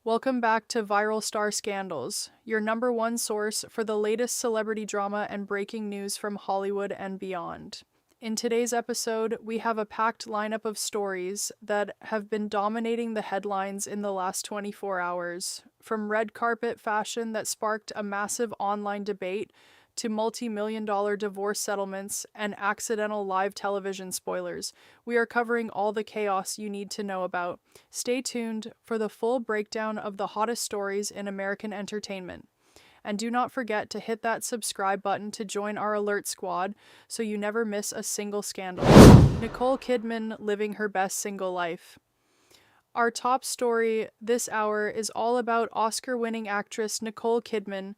Welcome back to Viral Star Scandals, your number one source for the latest celebrity drama and breaking news from Hollywood and beyond. In today's episode, we have a packed lineup of stories that have been dominating the headlines in the last 24 hours, from red carpet fashion that sparked a massive online debate to multi-million-dollar divorce settlements and accidental live television spoilers. We are covering all the chaos you need to know about. Stay tuned for the full breakdown of the hottest stories in American entertainment. And do not forget to hit that subscribe button to join our alert squad so you never miss a single scandal. Nicole Kidman living her best single life. Our top story this hour is all about Oscar-winning actress Nicole Kidman,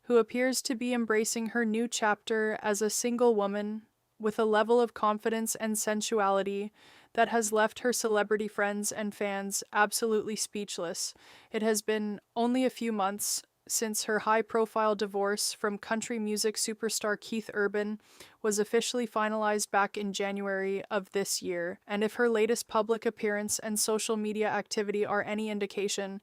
who appears to be embracing her new chapter as a single woman with a level of confidence and sensuality that has left her celebrity friends and fans absolutely speechless. It has been only a few months since her high-profile divorce from country music superstar Keith Urban was officially finalized back in January of this year, and if her latest public appearance and social media activity are any indication,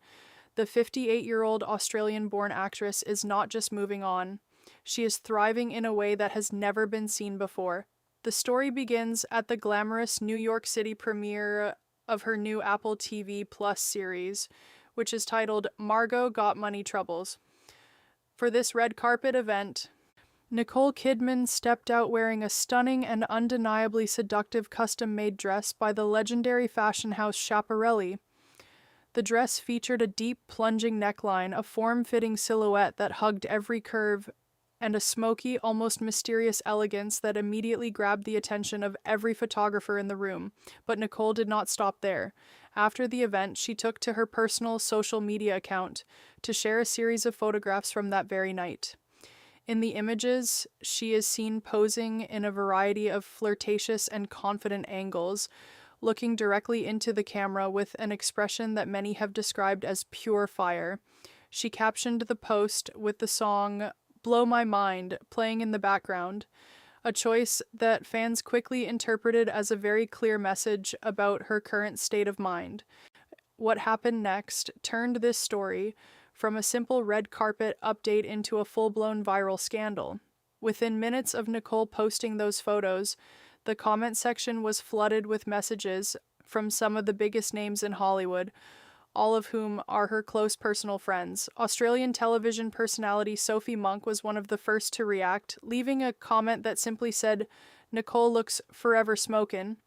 the 58-year-old Australian-born actress is not just moving on. She is thriving in a way that has never been seen before. The story begins at the glamorous New York City premiere of her new Apple TV Plus series, which is titled Margot Got Money Troubles. For this red carpet event, Nicole Kidman stepped out wearing a stunning and undeniably seductive custom-made dress by the legendary fashion house Schiaparelli. The dress featured a deep, plunging neckline, a form-fitting silhouette that hugged every curve, and a smoky, almost mysterious elegance that immediately grabbed the attention of every photographer in the room. But Nicole did not stop there. After the event, she took to her personal social media account to share a series of photographs from that very night. In the images, she is seen posing in a variety of flirtatious and confident angles, looking directly into the camera with an expression that many have described as pure fire. She captioned the post with the song Blow My Mind playing in the background, a choice that fans quickly interpreted as a very clear message about her current state of mind. What happened next turned this story from a simple red carpet update into a full-blown viral scandal. Within minutes of Nicole posting those photos, the comment section was flooded with messages from some of the biggest names in Hollywood, all of whom are her close personal friends. Australian television personality Sophie Monk was one of the first to react, leaving a comment that simply said, "Nicole looks forever smokin'."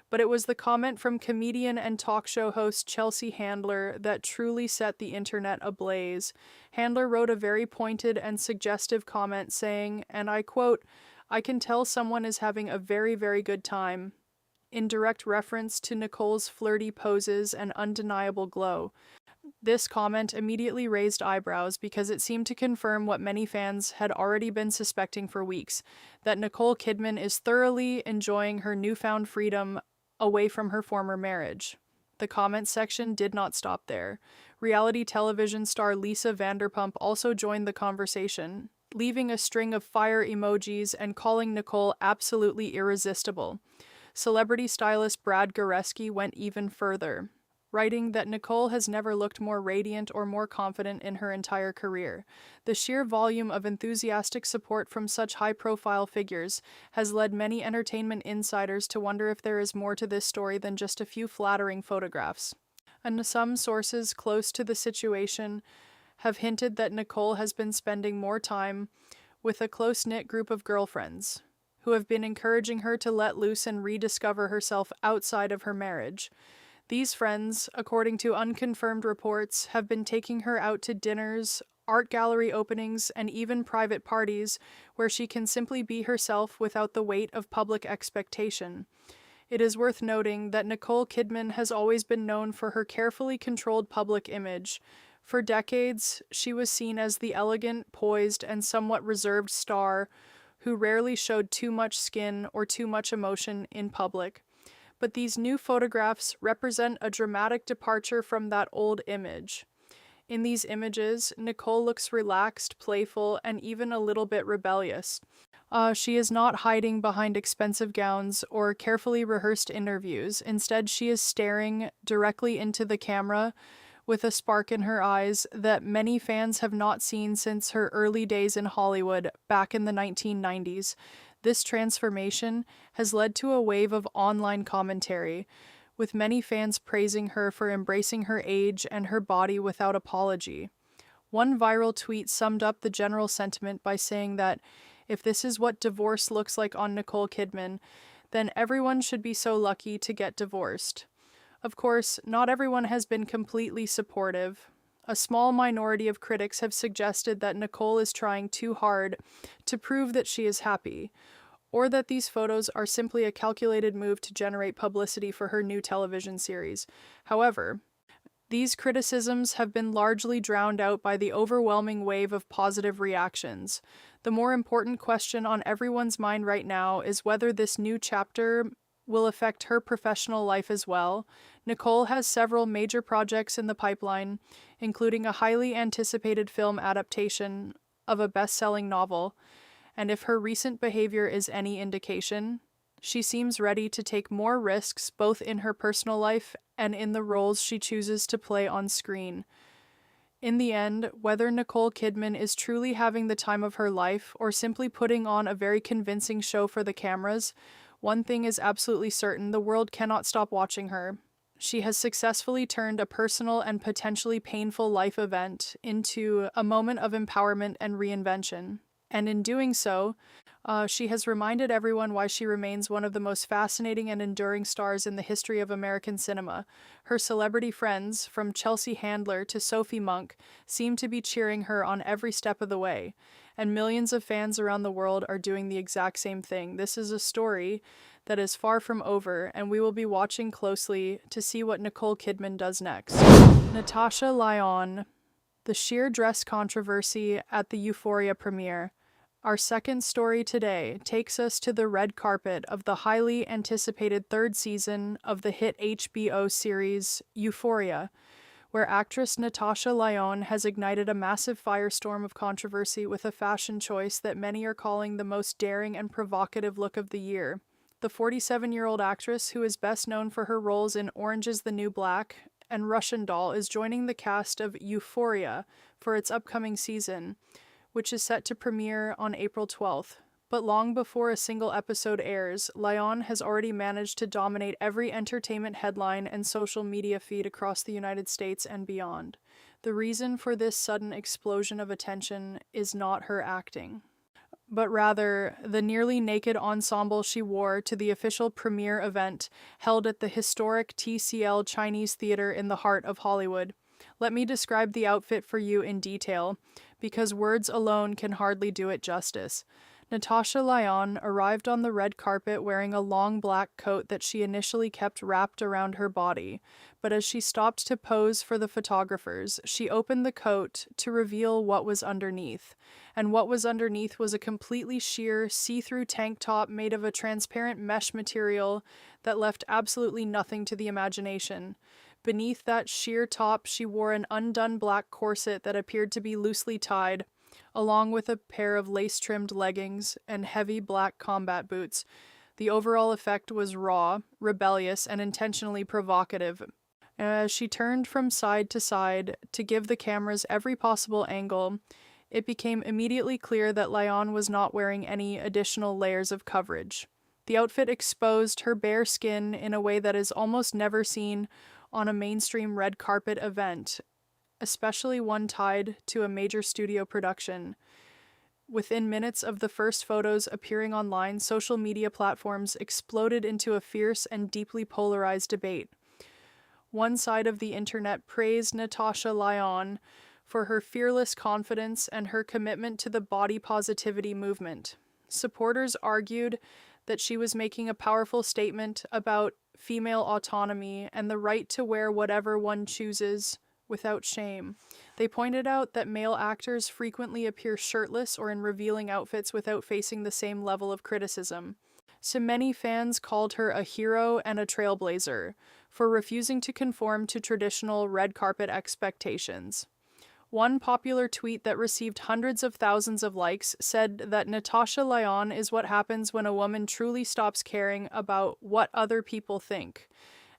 But it was the comment from comedian and talk show host Chelsea Handler that truly set the internet ablaze. Handler wrote a very pointed and suggestive comment saying, and I quote, "I can tell someone is having a very, very good time," in direct reference to Nicole's flirty poses and undeniable glow. This comment immediately raised eyebrows because it seemed to confirm what many fans had already been suspecting for weeks, that Nicole Kidman is thoroughly enjoying her newfound freedom away from her former marriage. The comment section did not stop there. Reality television star Lisa Vanderpump also joined the conversation, leaving a string of fire emojis and calling Nicole absolutely irresistible. Celebrity stylist Brad Goreski went even further, writing that Nicole has never looked more radiant or more confident in her entire career. The sheer volume of enthusiastic support from such high-profile figures has led many entertainment insiders to wonder if there is more to this story than just a few flattering photographs. And some sources close to the situation have hinted that Nicole has been spending more time with a close-knit group of girlfriends, who have been encouraging her to let loose and rediscover herself outside of her marriage. These friends, according to unconfirmed reports, have been taking her out to dinners, art gallery openings, and even private parties where she can simply be herself without the weight of public expectation. It is worth noting that Nicole Kidman has always been known for her carefully controlled public image. For decades, she was seen as the elegant, poised, and somewhat reserved star who rarely showed too much skin or too much emotion in public. But these new photographs represent a dramatic departure from that old image. In these images, Nicole looks relaxed, playful, and even a little bit rebellious. She is not hiding behind expensive gowns or carefully rehearsed interviews. Instead, she is staring directly into the camera with a spark in her eyes that many fans have not seen since her early days in Hollywood back in the 1990s. This transformation has led to a wave of online commentary, with many fans praising her for embracing her age and her body without apology. One viral tweet summed up the general sentiment by saying that if this is what divorce looks like on Nicole Kidman, then everyone should be so lucky to get divorced. Of course, not everyone has been completely supportive. A small minority of critics have suggested that Nicole is trying too hard to prove that she is happy, or that these photos are simply a calculated move to generate publicity for her new television series. However, these criticisms have been largely drowned out by the overwhelming wave of positive reactions. The more important question on everyone's mind right now is whether this new chapter will affect her professional life as well. Nicole has several major projects in the pipeline, including a highly anticipated film adaptation of a best-selling novel, and if her recent behavior is any indication, she seems ready to take more risks both in her personal life and in the roles she chooses to play on screen. In the end, whether Nicole Kidman is truly having the time of her life or simply putting on a very convincing show for the cameras, one thing is absolutely certain: the world cannot stop watching her. She has successfully turned a personal and potentially painful life event into a moment of empowerment and reinvention. And in doing so, she has reminded everyone why she remains one of the most fascinating and enduring stars in the history of American cinema. Her celebrity friends, from Chelsea Handler to Sophie Monk, seem to be cheering her on every step of the way, and millions of fans around the world are doing the exact same thing. This is a story that is far from over, and we will be watching closely to see what Nicole Kidman does next. Natasha Lyonne, the sheer dress controversy at the Euphoria premiere. Our second story today takes us to the red carpet of the highly anticipated third season of the hit HBO series Euphoria, where actress Natasha Lyonne has ignited a massive firestorm of controversy with a fashion choice that many are calling the most daring and provocative look of the year. The 47-year-old actress, who is best known for her roles in Orange is the New Black and Russian Doll, is joining the cast of Euphoria for its upcoming season, which is set to premiere on April 12th. But long before a single episode airs, Lyonne has already managed to dominate every entertainment headline and social media feed across the United States and beyond. The reason for this sudden explosion of attention is not her acting, but rather the nearly naked ensemble she wore to the official premiere event held at the historic TCL Chinese Theater in the heart of Hollywood. Let me describe the outfit for you in detail, because words alone can hardly do it justice. Natasha Lyonne arrived on the red carpet wearing a long black coat that she initially kept wrapped around her body, but as she stopped to pose for the photographers, she opened the coat to reveal what was underneath. And what was underneath was a completely sheer, see-through tank top made of a transparent mesh material that left absolutely nothing to the imagination. Beneath that sheer top, she wore an undone black corset that appeared to be loosely tied, along with a pair of lace-trimmed leggings and heavy black combat boots. The overall effect was raw, rebellious, and intentionally provocative. As she turned from side to side to give the cameras every possible angle, it became immediately clear that Lyonne was not wearing any additional layers of coverage. The outfit exposed her bare skin in a way that is almost never seen on a mainstream red carpet event, especially one tied to a major studio production. Within minutes of the first photos appearing online, social media platforms exploded into a fierce and deeply polarized debate. One side of the internet praised Natasha Lyonne for her fearless confidence and her commitment to the body positivity movement. Supporters argued that she was making a powerful statement about female autonomy and the right to wear whatever one chooses without shame. They pointed out that male actors frequently appear shirtless or in revealing outfits without facing the same level of criticism. So many fans called her a hero and a trailblazer for refusing to conform to traditional red carpet expectations. One popular tweet that received hundreds of thousands of likes said that Natasha Lyonne is what happens when a woman truly stops caring about what other people think,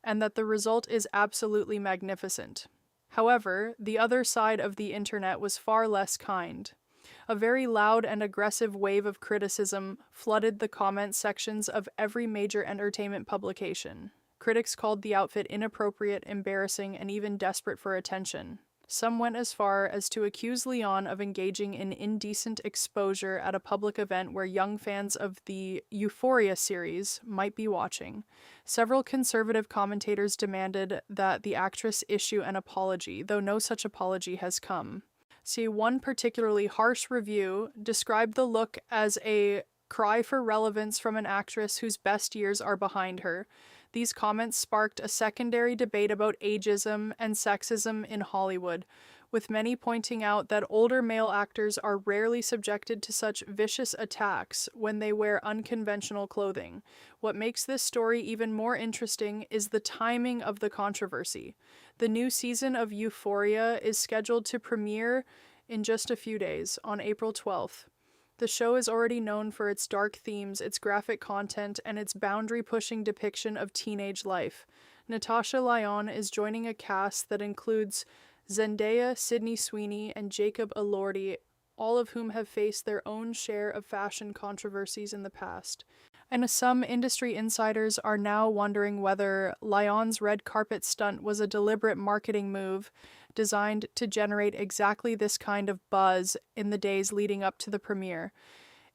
and that the result is absolutely magnificent. However, the other side of the internet was far less kind. A very loud and aggressive wave of criticism flooded the comment sections of every major entertainment publication. Critics called the outfit inappropriate, embarrassing, and even desperate for attention. Some went as far as to accuse Lyonne of engaging in indecent exposure at a public event where young fans of the Euphoria series might be watching. Several conservative commentators demanded that the actress issue an apology, though no such apology has come. See, one particularly harsh review described the look as a cry for relevance from an actress whose best years are behind her. These comments sparked a secondary debate about ageism and sexism in Hollywood, with many pointing out that older male actors are rarely subjected to such vicious attacks when they wear unconventional clothing. What makes this story even more interesting is the timing of the controversy. The new season of Euphoria is scheduled to premiere in just a few days, on April 12th. The show is already known for its dark themes, its graphic content, and its boundary-pushing depiction of teenage life. Natasha Lyonne is joining a cast that includes Zendaya, Sydney Sweeney, and Jacob Elordi, all of whom have faced their own share of fashion controversies in the past. And some industry insiders are now wondering whether Lyonne's red carpet stunt was a deliberate marketing move designed to generate exactly this kind of buzz in the days leading up to the premiere.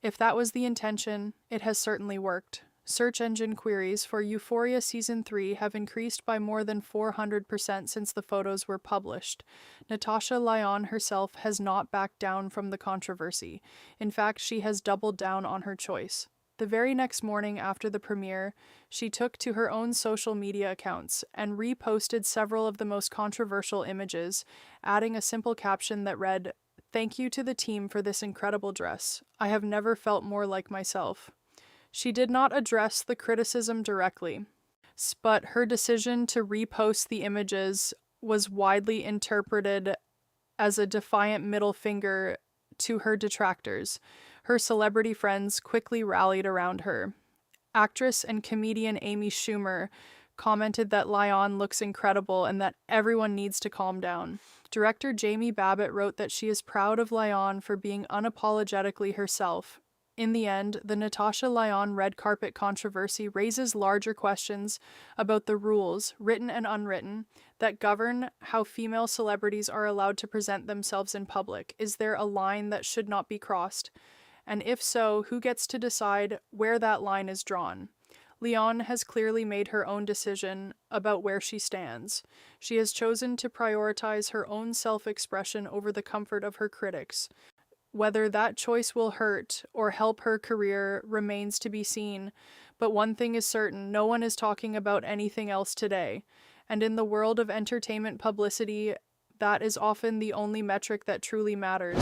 If that was the intention, it has certainly worked. Search engine queries for Euphoria Season 3 have increased by more than 400% since the photos were published. Natasha Lyonne herself has not backed down from the controversy. In fact, she has doubled down on her choice. The very next morning after the premiere, she took to her own social media accounts and reposted several of the most controversial images, adding a simple caption that read, "Thank you to the team for this incredible dress. I have never felt more like myself." She did not address the criticism directly, but her decision to repost the images was widely interpreted as a defiant middle finger to her detractors. Her celebrity friends quickly rallied around her. Actress and comedian Amy Schumer commented that Lyonne looks incredible and that everyone needs to calm down. Director Jamie Babbitt wrote that she is proud of Lyonne for being unapologetically herself. In the end, the Natasha Lyonne red carpet controversy raises larger questions about the rules, written and unwritten, that govern how female celebrities are allowed to present themselves in public. Is there a line that should not be crossed? And if so, who gets to decide where that line is drawn? Lyonne has clearly made her own decision about where she stands. She has chosen to prioritize her own self-expression over the comfort of her critics. Whether that choice will hurt or help her career remains to be seen, but one thing is certain, no one is talking about anything else today. And in the world of entertainment publicity, that is often the only metric that truly matters.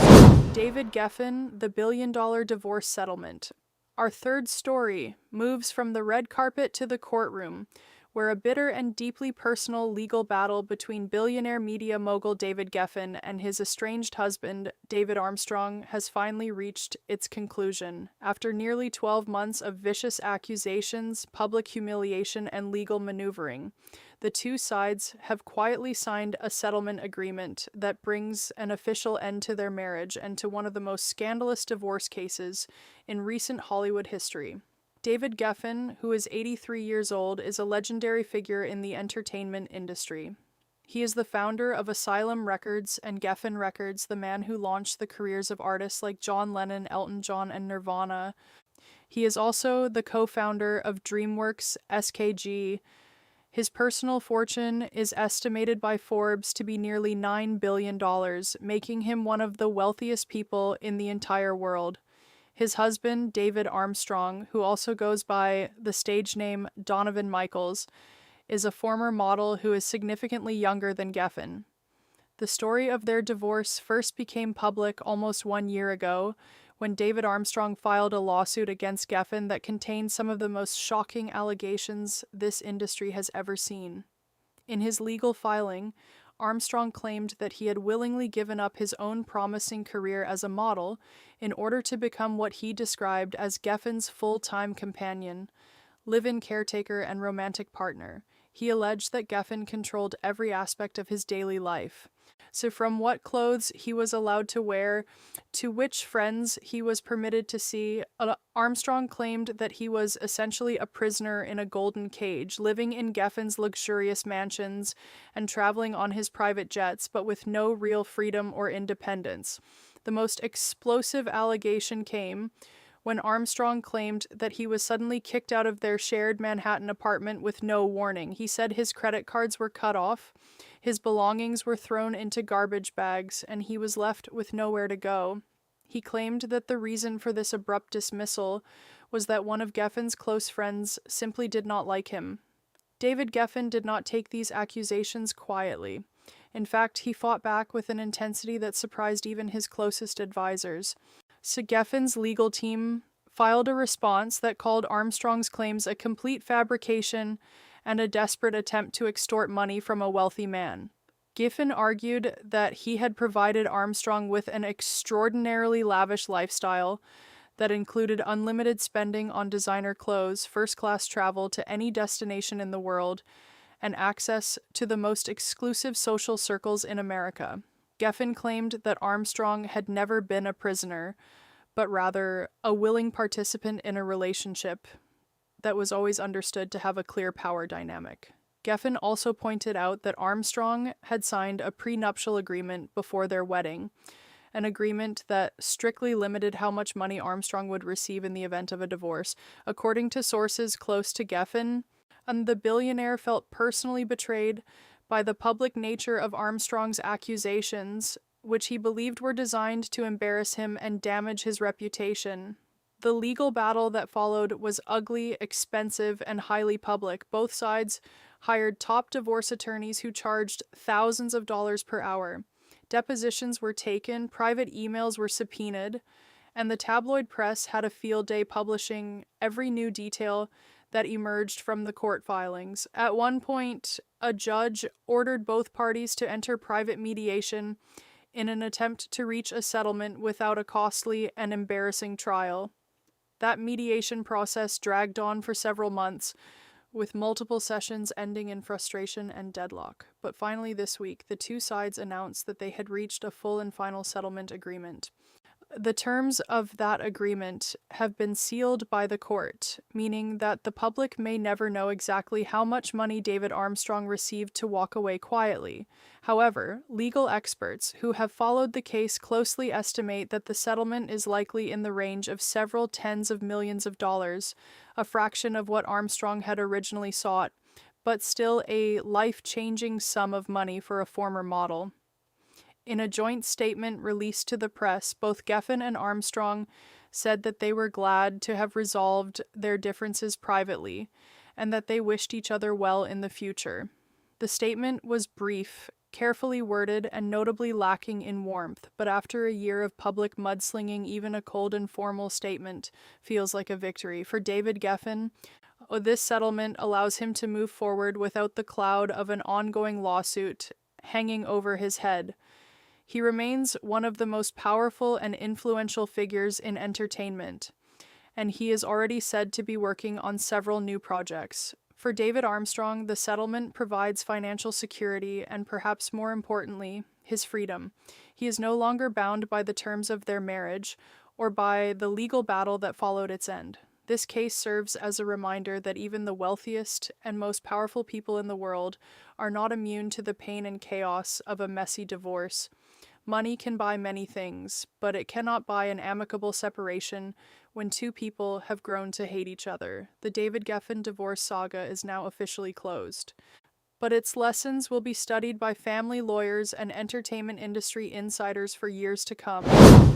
David Geffen, the billion-dollar divorce settlement. Our third story moves from the red carpet to the courtroom, where a bitter and deeply personal legal battle between billionaire media mogul David Geffen and his estranged husband, David Armstrong, has finally reached its conclusion. After nearly 12 months of vicious accusations, public humiliation, and legal maneuvering, the two sides have quietly signed a settlement agreement that brings an official end to their marriage and to one of the most scandalous divorce cases in recent Hollywood history. David Geffen, who is 83 years old, is a legendary figure in the entertainment industry. He is the founder of Asylum Records and Geffen Records, the man who launched the careers of artists like John Lennon, Elton John, and Nirvana. He is also the co-founder of DreamWorks SKG. His personal fortune is estimated by Forbes to be nearly $9 billion, making him one of the wealthiest people in the entire world. His husband, David Armstrong, who also goes by the stage name Donovan Michaels, is a former model who is significantly younger than Geffen. The story of their divorce first became public almost 1 year ago, when David Armstrong filed a lawsuit against Geffen that contained some of the most shocking allegations this industry has ever seen. In his legal filing, Armstrong claimed that he had willingly given up his own promising career as a model in order to become what he described as Geffen's full-time companion, live-in caretaker, and romantic partner. He alleged that Geffen controlled every aspect of his daily life. So, from what clothes he was allowed to wear to which friends he was permitted to see, Armstrong claimed that he was essentially a prisoner in a golden cage, living in Geffen's luxurious mansions and traveling on his private jets, but with no real freedom or independence. The most explosive allegation came when Armstrong claimed that he was suddenly kicked out of their shared Manhattan apartment with no warning. He said his credit cards were cut off, his belongings were thrown into garbage bags, and he was left with nowhere to go. He claimed that the reason for this abrupt dismissal was that one of Geffen's close friends simply did not like him. David Geffen did not take these accusations quietly. In fact, he fought back with an intensity that surprised even his closest advisors. So Geffen's legal team filed a response that called Armstrong's claims a complete fabrication and a desperate attempt to extort money from a wealthy man. Geffen argued that he had provided Armstrong with an extraordinarily lavish lifestyle that included unlimited spending on designer clothes, first-class travel to any destination in the world, and access to the most exclusive social circles in America. Geffen claimed that Armstrong had never been a prisoner, but rather a willing participant in a relationship that was always understood to have a clear power dynamic. Geffen also pointed out that Armstrong had signed a prenuptial agreement before their wedding, an agreement that strictly limited how much money Armstrong would receive in the event of a divorce. According to sources close to Geffen, the billionaire felt personally betrayed by the public nature of Armstrong's accusations, which he believed were designed to embarrass him and damage his reputation. The legal battle that followed was ugly, expensive, and highly public. Both sides hired top divorce attorneys who charged thousands of dollars per hour. Depositions were taken, private emails were subpoenaed, and the tabloid press had a field day publishing every new detail that emerged from the court filings. At one point, a judge ordered both parties to enter private mediation in an attempt to reach a settlement without a costly and embarrassing trial. That mediation process dragged on for several months, with multiple sessions ending in frustration and deadlock. But finally this week, the two sides announced that they had reached a full and final settlement agreement. The terms of that agreement have been sealed by the court, meaning that the public may never know exactly how much money David Armstrong received to walk away quietly. However, legal experts who have followed the case closely estimate that the settlement is likely in the range of several tens of millions of dollars, a fraction of what Armstrong had originally sought, but still a life-changing sum of money for a former model. In a joint statement released to the press, both Geffen and Armstrong said that they were glad to have resolved their differences privately, and that they wished each other well in the future. The statement was brief, carefully worded, and notably lacking in warmth, but after a year of public mudslinging, even a cold and formal statement feels like a victory. For David Geffen, this settlement allows him to move forward without the cloud of an ongoing lawsuit hanging over his head. He remains one of the most powerful and influential figures in entertainment, and he is already said to be working on several new projects. For David Armstrong, the settlement provides financial security and, perhaps more importantly, his freedom. He is no longer bound by the terms of their marriage or by the legal battle that followed its end. This case serves as a reminder that even the wealthiest and most powerful people in the world are not immune to the pain and chaos of a messy divorce. Money can buy many things, but it cannot buy an amicable separation when two people have grown to hate each other. The David Geffen divorce saga is now officially closed, but its lessons will be studied by family lawyers and entertainment industry insiders for years to come.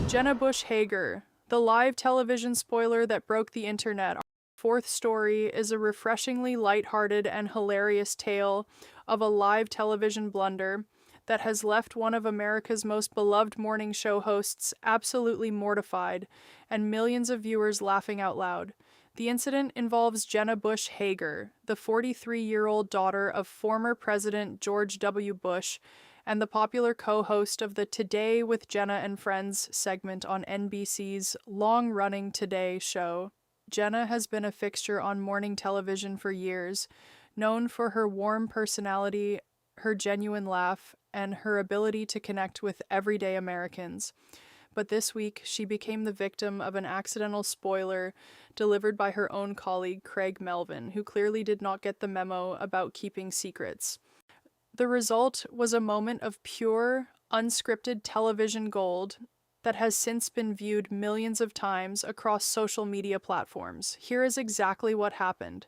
Jenna Bush Hager, the live television spoiler that broke the internet. Our fourth story is a refreshingly lighthearted and hilarious tale of a live television blunder that has left one of America's most beloved morning show hosts absolutely mortified and millions of viewers laughing out loud. The incident involves Jenna Bush Hager, the 43-year-old daughter of former President George W. Bush and the popular co-host of the Today with Jenna and Friends segment on NBC's long-running Today show. Jenna has been a fixture on morning television for years, Known for her warm personality, her genuine laugh, and her ability to connect with everyday Americans. But this week, she became the victim of an accidental spoiler delivered by her own colleague, Craig Melvin, who clearly did not get the memo about keeping secrets. The result was a moment of pure, unscripted television gold that has since been viewed millions of times across social media platforms. Here is exactly what happened.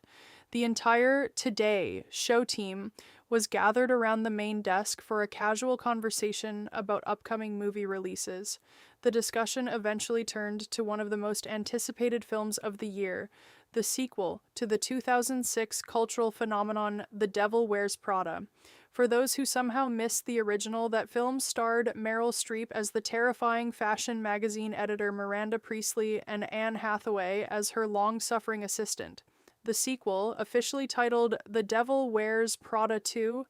The entire Today show team was gathered around the main desk for a casual conversation about upcoming movie releases. The discussion eventually turned to one of the most anticipated films of the year, the sequel to the 2006 cultural phenomenon The Devil Wears Prada. For those who somehow missed the original, that film starred Meryl Streep as the terrifying fashion magazine editor Miranda Priestly and Anne Hathaway as her long-suffering assistant. The sequel, officially titled The Devil Wears Prada 2,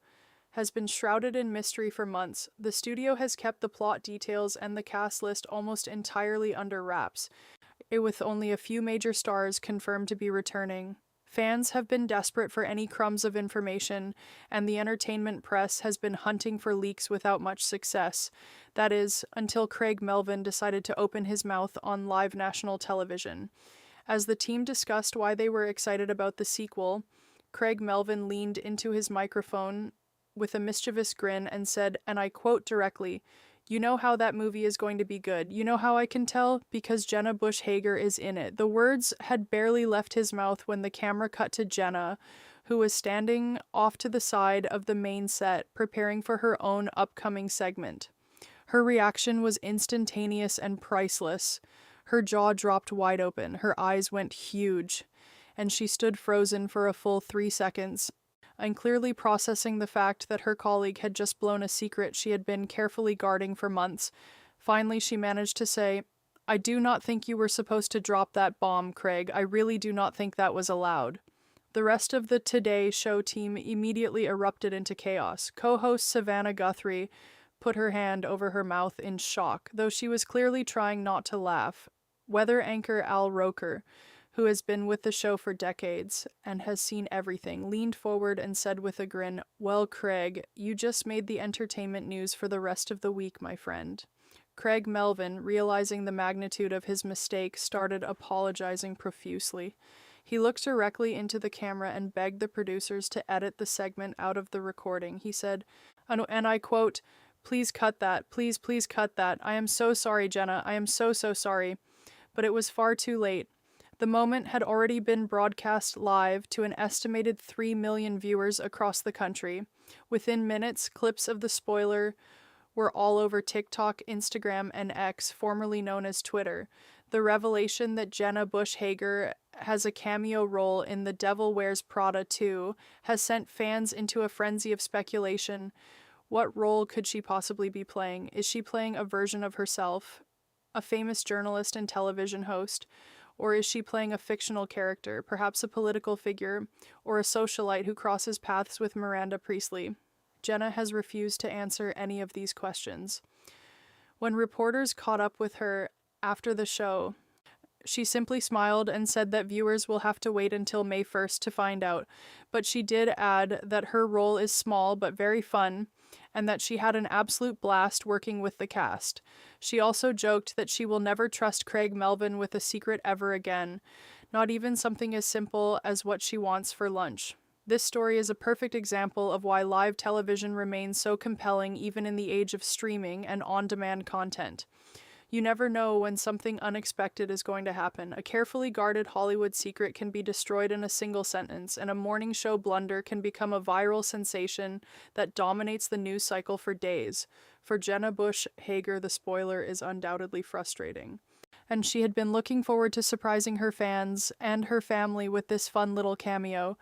has been shrouded in mystery for months. The studio has kept the plot details and the cast list almost entirely under wraps, with only a few major stars confirmed to be returning. Fans have been desperate for any crumbs of information, and the entertainment press has been hunting for leaks without much success. That is, until Craig Melvin decided to open his mouth on live national television. As the team discussed why they were excited about the sequel, Craig Melvin leaned into his microphone with a mischievous grin and said, and I quote directly, "You know how that movie is going to be good. You know how I can tell? Because Jenna Bush Hager is in it." The words had barely left his mouth when the camera cut to Jenna, who was standing off to the side of the main set, preparing for her own upcoming segment. Her reaction was instantaneous and priceless. Her jaw dropped wide open, her eyes went huge, and she stood frozen for a full 3 seconds, unclearly processing the fact that her colleague had just blown a secret she had been carefully guarding for months. Finally, she managed to say, "I do not think you were supposed to drop that bomb, Craig. I really do not think that was allowed." The rest of the Today show team immediately erupted into chaos. Co-host Savannah Guthrie put her hand over her mouth in shock, though she was clearly trying not to laugh. Weather anchor Al Roker, who has been with the show for decades and has seen everything, leaned forward and said with a grin, "Well, Craig, you just made the entertainment news for the rest of the week, my friend." Craig Melvin, realizing the magnitude of his mistake, started apologizing profusely. He looked directly into the camera and begged the producers to edit the segment out of the recording. He said, and I quote, "Please cut that. Please, please cut that. I am so sorry, Jenna. I am so sorry." But it was far too late. The moment had already been broadcast live to an estimated 3 million viewers across the country. Within minutes, clips of the spoiler were all over TikTok, Instagram, and X, formerly known as Twitter. The revelation that Jenna Bush Hager has a cameo role in The Devil Wears Prada 2 has sent fans into a frenzy of speculation. What role could she possibly be playing? Is she playing a version of herself, a famous journalist and television host? Or is she playing a fictional character, perhaps a political figure, or a socialite who crosses paths with Miranda Priestly? Jenna has refused to answer any of these questions. When reporters caught up with her after the show, she simply smiled and said that viewers will have to wait until May 1st to find out, but she did add that her role is small but very fun, and that she had an absolute blast working with the cast. She also joked that she will never trust Craig Melvin with a secret ever again, not even something as simple as what she wants for lunch. This story is a perfect example of why live television remains so compelling even in the age of streaming and on-demand content. You never know when something unexpected is going to happen. A carefully guarded Hollywood secret can be destroyed in a single sentence, and a morning show blunder can become a viral sensation that dominates the news cycle for days. For Jenna Bush Hager, the spoiler is undoubtedly frustrating. And she had been looking forward to surprising her fans and her family with this fun little cameo.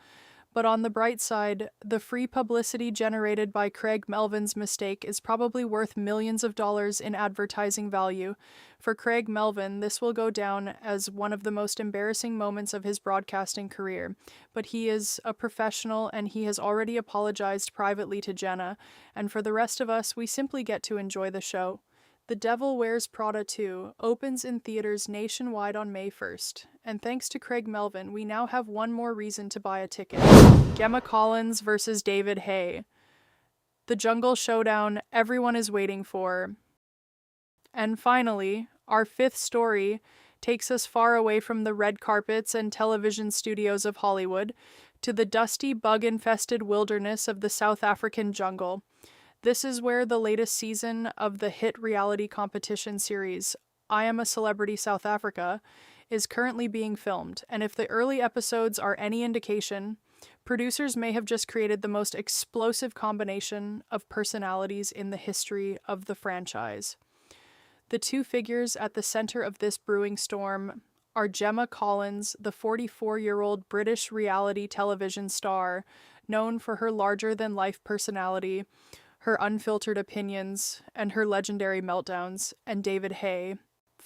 But on the bright side, the free publicity generated by Craig Melvin's mistake is probably worth millions of dollars in advertising value. For Craig Melvin, this will go down as one of the most embarrassing moments of his broadcasting career. But he is a professional and he has already apologized privately to Jenna. And for the rest of us, we simply get to enjoy the show. The Devil Wears Prada 2 opens in theaters nationwide on May 1st, and thanks to Craig Melvin, we now have one more reason to buy a ticket. Gemma Collins versus David Haye. The jungle showdown everyone is waiting for. And finally, our fifth story takes us far away from the red carpets and television studios of Hollywood to the dusty, bug-infested wilderness of the South African jungle. This is where the latest season of the hit reality competition series, I Am a Celebrity South Africa, is currently being filmed, and if the early episodes are any indication, producers may have just created the most explosive combination of personalities in the history of the franchise. The two figures at the center of this brewing storm are Gemma Collins, the 44-year-old British reality television star, known for her larger-than-life personality, her unfiltered opinions, and her legendary meltdowns, and David Haye,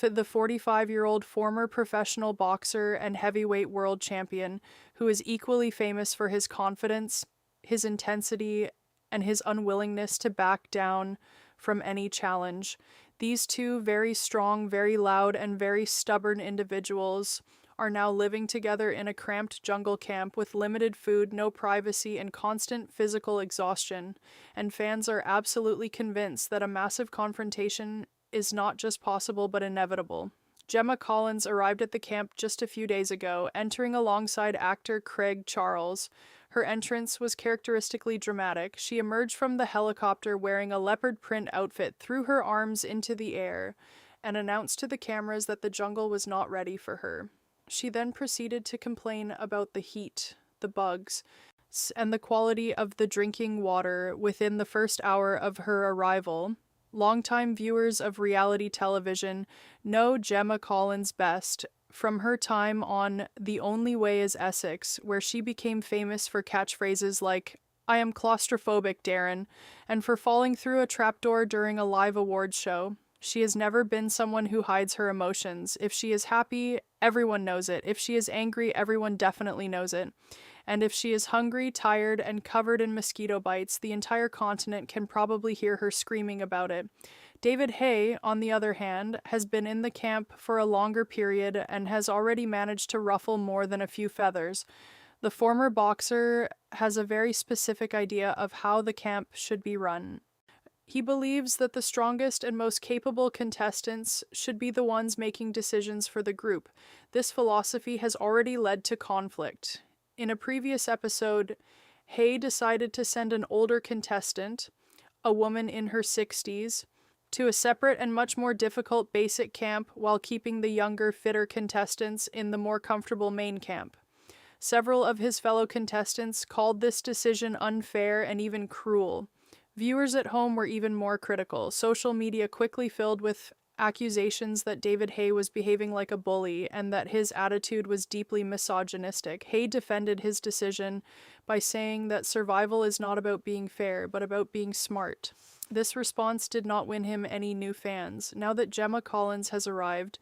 the 45-year-old former professional boxer and heavyweight world champion, who is equally famous for his confidence, his intensity, and his unwillingness to back down from any challenge. These two very strong, very loud, and very stubborn individuals are now living together in a cramped jungle camp with limited food, no privacy, and constant physical exhaustion, and fans are absolutely convinced that a massive confrontation is not just possible but inevitable. Gemma Collins arrived at the camp just a few days ago, entering alongside actor Craig Charles. Her entrance was characteristically dramatic. She emerged from the helicopter wearing a leopard print outfit, threw her arms into the air, and announced to the cameras that the jungle was not ready for her. She then proceeded to complain about the heat, the bugs, and the quality of the drinking water within the first hour of her arrival. Longtime viewers of reality television know Gemma Collins best from her time on The Only Way is Essex, where she became famous for catchphrases like, "I am claustrophobic, Darren," and for falling through a trapdoor during a live awards show. She has never been someone who hides her emotions. If she is happy, everyone knows it. If she is angry, everyone definitely knows it. And if she is hungry, tired, and covered in mosquito bites, the entire continent can probably hear her screaming about it. David Haye, on the other hand, has been in the camp for a longer period and has already managed to ruffle more than a few feathers. The former boxer has a very specific idea of how the camp should be run. He believes that the strongest and most capable contestants should be the ones making decisions for the group. This philosophy has already led to conflict. In a previous episode, Haye decided to send an older contestant, a woman in her 60s, to a separate and much more difficult basic camp while keeping the younger, fitter contestants in the more comfortable main camp. Several of his fellow contestants called this decision unfair and even cruel. Viewers at home were even more critical. Social media quickly filled with accusations that David Haye was behaving like a bully and that his attitude was deeply misogynistic. Haye defended his decision by saying that survival is not about being fair, but about being smart. This response did not win him any new fans. Now that Gemma Collins has arrived,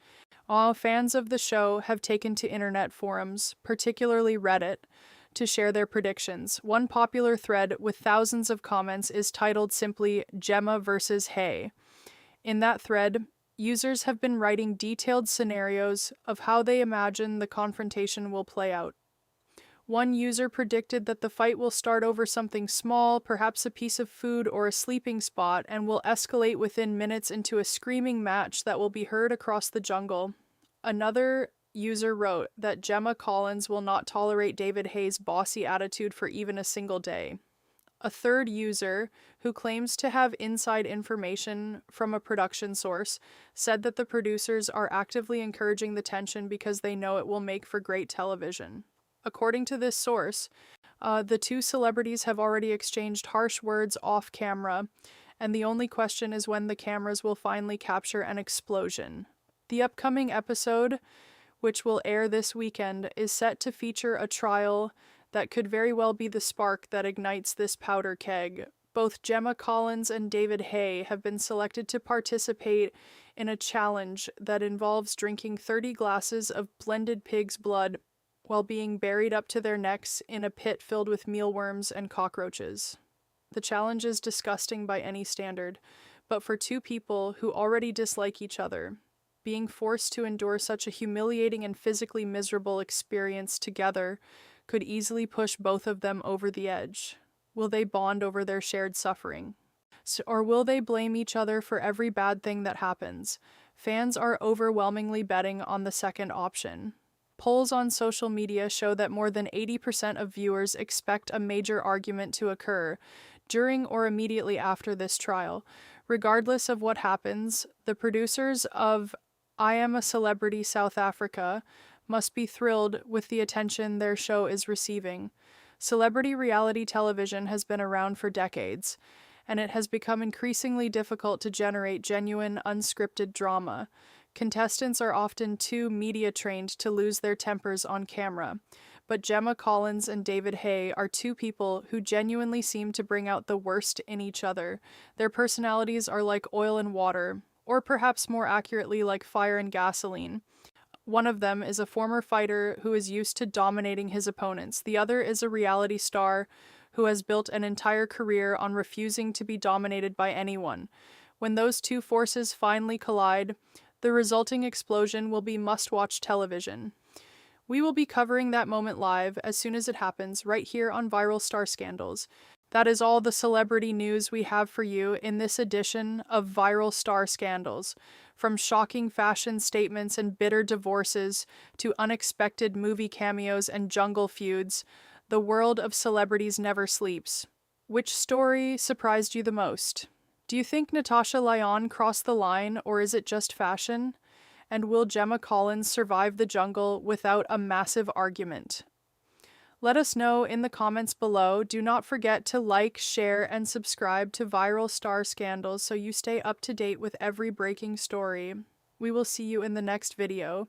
fans of the show have taken to internet forums, particularly Reddit, to share their predictions. One popular thread with thousands of comments is titled simply Gemma versus Haye. In that thread, users have been writing detailed scenarios of how they imagine the confrontation will play out. One user predicted that the fight will start over something small, perhaps a piece of food or a sleeping spot, and will escalate within minutes into a screaming match that will be heard across the jungle. Another user wrote that Gemma Collins will not tolerate David Haye's bossy attitude for even a single day. A third user, who claims to have inside information from a production source, said that the producers are actively encouraging the tension because they know it will make for great television. According to this source, the two celebrities have already exchanged harsh words off camera, and the only question is when the cameras will finally capture an explosion. The upcoming episode, which will air this weekend, is set to feature a trial that could very well be the spark that ignites this powder keg. Both Gemma Collins and David Haye have been selected to participate in a challenge that involves drinking 30 glasses of blended pig's blood while being buried up to their necks in a pit filled with mealworms and cockroaches. The challenge is disgusting by any standard, But for two people who already dislike each other, being forced to endure such a humiliating and physically miserable experience together could easily push both of them over the edge. Will they bond over their shared suffering? Or will they blame each other for every bad thing that happens? Fans are overwhelmingly betting on the second option. Polls on social media show that more than 80% of viewers expect a major argument to occur during or immediately after this trial. Regardless of what happens, the producers of I Am a Celebrity South Africa must be thrilled with the attention their show is receiving. Celebrity reality television has been around for decades, and it has become increasingly difficult to generate genuine, unscripted drama. Contestants are often too media-trained to lose their tempers on camera, but Gemma Collins and David Haye are two people who genuinely seem to bring out the worst in each other. Their personalities are like oil and water, or perhaps more accurately like fire and gasoline. One of them is a former fighter who is used to dominating his opponents. The other is a reality star who has built an entire career on refusing to be dominated by anyone. When those two forces finally collide, the resulting explosion will be must-watch television. We will be covering that moment live as soon as it happens, right here on Viral Star Scandals. That is all the celebrity news we have for you in this edition of Viral Star Scandals. From shocking fashion statements and bitter divorces to unexpected movie cameos and jungle feuds, the world of celebrities never sleeps. Which story surprised you the most? Do you think Natasha Lyonne crossed the line, or is it just fashion? And will Gemma Collins survive the jungle without a massive argument? Let us know in the comments below. Do not forget to like, share, and subscribe to Viral Star Scandals so you stay up to date with every breaking story. We will see you in the next video.